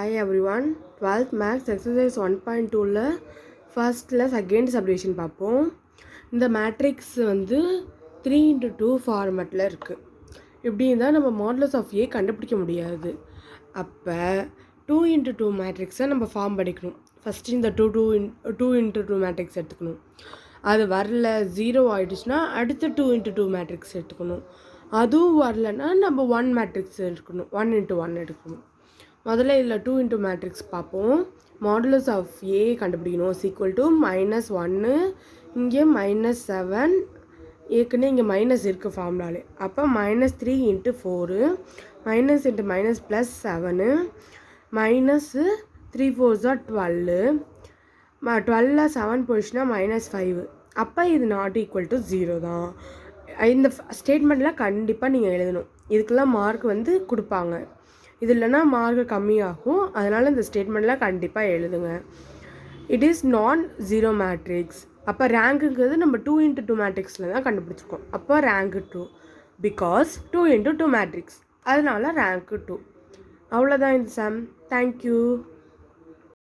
Hi everyone, 12th Maths exercise 1.2ல ஃபர்ஸ்ட்டில் second subdivision பார்ப்போம். இந்த மேட்ரிக்ஸ் வந்து 3x2 ஃபார்மேட்டில் இருக்குது. இப்படி இருந்தால் நம்ம மாடுலஸ் ஆஃப் ஏ கண்டுபிடிக்க முடியாது. அப்போ 2x2 மேட்ரிக்ஸை நம்ம ஃபார்ம் படிக்கணும். ஃபஸ்ட்டு இந்த 2x2 மேட்ரிக்ஸ் எடுத்துக்கணும். அது வரல 0 ஆகிடுச்சுன்னா அடுத்த 2x2 மேட்ரிக்ஸ் எடுத்துக்கணும். அதுவும் வரலன்னா நம்ம 1 மேட்ரிக்ஸ் எடுக்கணும், 1x1 எடுக்கணும். முதல்ல இதில் 2x மேட்ரிக்ஸ் பார்ப்போம். மாடுலஸ் ஆஃப் ஏ கண்டுபிடிக்கணும். -1, இங்கே -7, ஏற்கனவே இங்கே மைனஸ் இருக்குது ஃபார்முலாலே. அப்போ -3 × 4, minus into minus plus 7, -3 4s are 12, 12ல் 7 போயிடுச்சுன்னா -5. அப்போ இது நாட் ஈக்குவல் டு 0 தான். இந்த ஸ்டேட்மெண்ட்டில் கண்டிப்பாக நீங்கள் எழுதணும். இதுக்கெல்லாம் மார்க் வந்து கொடுப்பாங்க. இது இல்லைன்னா மார்க் கம்மியாகும். அதனால் இந்த ஸ்டேட்மெண்ட்டில் கண்டிப்பாக எழுதுங்க. இட் இஸ் நான் ஜீரோ மேட்ரிக்ஸ். அப்போ ரேங்க்குங்கிறது நம்ம 2x2 மேட்ரிக்ஸில் தான் கண்டுபிடிச்சிருக்கோம். அப்போ ரேங்க் 2 பிகாஸ் 2x2 மேட்ரிக்ஸ், அதனால ரேங்க் 2. அவ்வளோதான் இந்த சம். தேங்க்யூ.